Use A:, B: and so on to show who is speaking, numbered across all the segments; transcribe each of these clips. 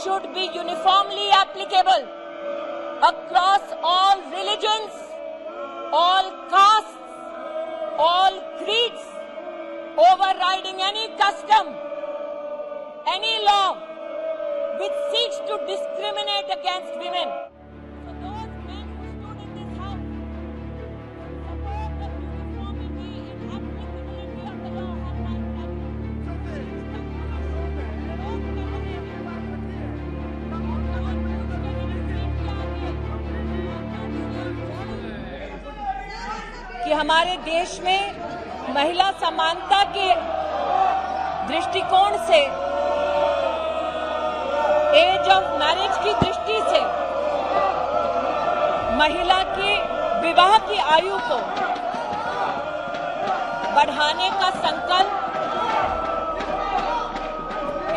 A: should be uniformly applicable across all religions, all castes, all creeds, overriding any custom, any law which seeks to discriminate against women. So those men who stood in this house support the uniformity in applicability of the law have my कि हमारे देश में महिला समानता के दृष्टिकोण से, as of marriage की दृष्टि से महिला की विवाह की आयु को बढ़ाने का संकल्प,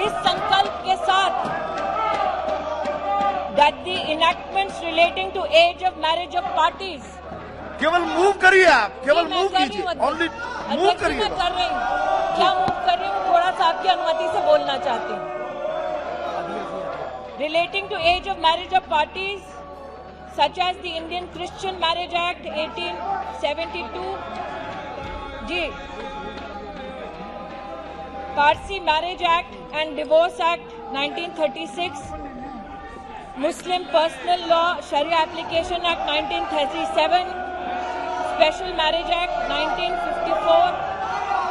A: इस संकल्प के साथ that the enactments relating to age of marriage of parties,
B: केवल मूव करिए, आप केवल मूव कीजिए, ओनली मूव करिए।
A: मैं कर रही हूँ, क्या मूव कर रही हूँ? थोड़ा सा आपकी अनुमति से बोलना चाहती हूँ। Relating to age of marriage of parties, such as the Indian Christian Marriage Act 1872, जी, Parsi Marriage Act and Divorce Act 1936, Muslim Personal Law Sharia Application Act 1937, Special Marriage Act 1954,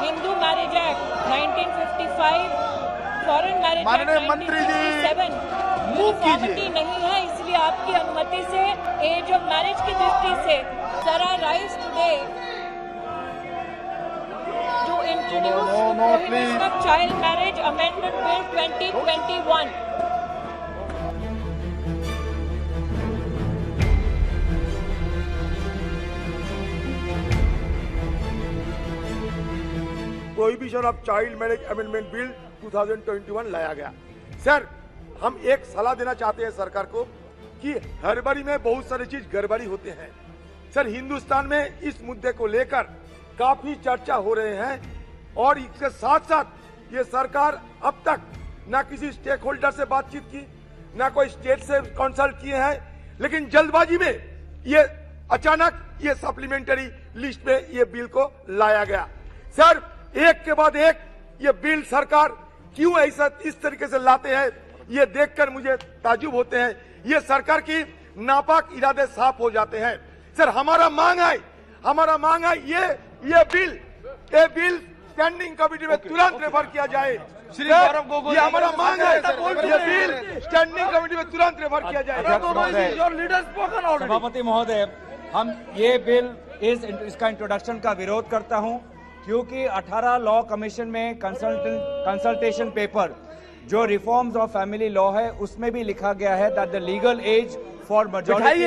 A: Hindu Marriage Act 1955, Foreign Marriage Act 1957, uniformity नहीं है, इसलिए आपकी अनुमति से as of marriage की दृष्टि से sir I rise today to introduce prohibition of child marriage amendment bill 2021।
B: Prohibition of child marriage amendment bill 2021 लाया गया। सर, हम एक सलाह देना चाहते हैं सरकार को कि हड़बड़ी में बहुत सारी चीज गड़बड़ी होते हैं। सर, हिंदुस्तान में इस मुद्दे को लेकर काफी चर्चा हो रहे हैं और इसके साथ साथ ये सरकार अब तक ना किसी स्टेक होल्डर से बातचीत की, ना कोई स्टेट से कंसल्ट किए हैं, लेकिन जल्दबाजी में ये अचानक ये सप्लीमेंट्री लिस्ट में ये बिल को लाया गया। सर, एक के बाद एक ये बिल सरकार क्यों ऐसा इस तरीके से लाते हैं, ये देखकर मुझे ताजुब होते हैं। ये सरकार की नापाक इरादे साफ हो जाते हैं। सर, हमारा मांग है ये बिल स्टैंडिंग कमेटी में तुरंत रेफर किया जाए। श्री गौरव गोगोई, ये हमारा मांग है, ये बिल स्टैंडिंग कमेटी में तुरंत रेफर किया जाए।
C: सभापति महोदय, हम ये बिल इसका इंट्रोडक्शन का विरोध करता हूं, क्योंकि 18 लॉ कमीशन में कंसल्टेशन पेपर जो रिफॉर्म्स ऑफ फैमिली लॉ है उसमें भी लिखा गया है that the legal age for majority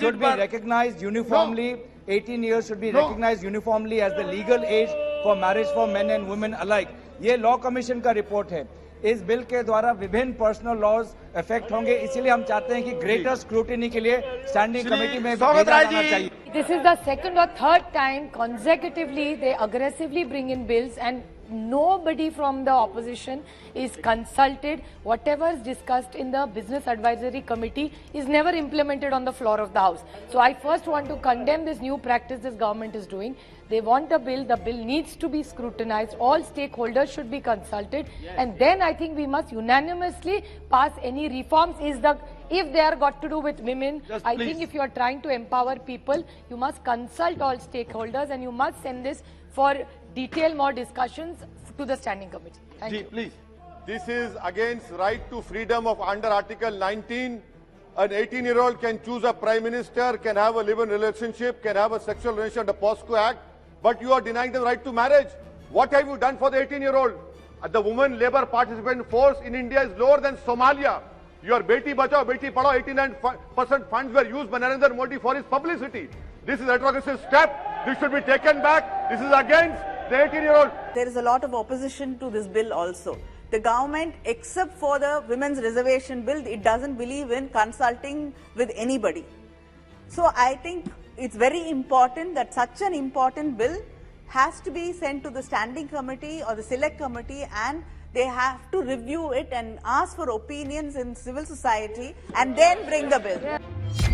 C: should be recognized uniformly. 18 years should be recognized uniformly as the legal age for marriage for men and women alike. ये law commission का report है। इस बिल के द्वारा विभिन्न पर्सनल लॉज इफेक्ट होंगे, इसीलिए हम चाहते हैं कि ग्रेटर स्क्रूटिनी के लिए स्टैंडिंग कमेटी में भेजा जाना चाहिए।
D: This is the second or third time consecutively they aggressively bring in bills and nobody from the opposition is consulted. Whatever is discussed in the Business Advisory Committee is never implemented on the floor of the House. So I first want to condemn this new practice this government is doing. They want the bill needs to be scrutinized, all stakeholders should be consulted, and then I think we must unanimously pass any reforms. If they are got to do with women, I think if you are trying to empower people, you must consult all stakeholders and you must send this for detailed more discussions to the standing committee. Thank you.
B: Please.
E: This is against right to freedom of under Article 19. An 18-year-old can choose a prime minister, can have a live-in relationship, can have a sexual relation under POSCO Act, but you are denying them right to marriage. What have you done for the 18-year-old? The women labor participant force in India is lower than Somalia. Your Beti Bachao, Beti Padhao, 89% funds were used by Narendra Modi for his publicity. This is a retrogressive step. This should be taken back. This is against the 18-year-old.
F: There is a lot of opposition to this bill also. The government, except for the women's reservation bill, it doesn't believe in consulting with anybody. So I think it's very important that such an important bill has to be sent to the standing committee or the select committee, and They have to review it and ask for opinions in civil society and then bring the bill.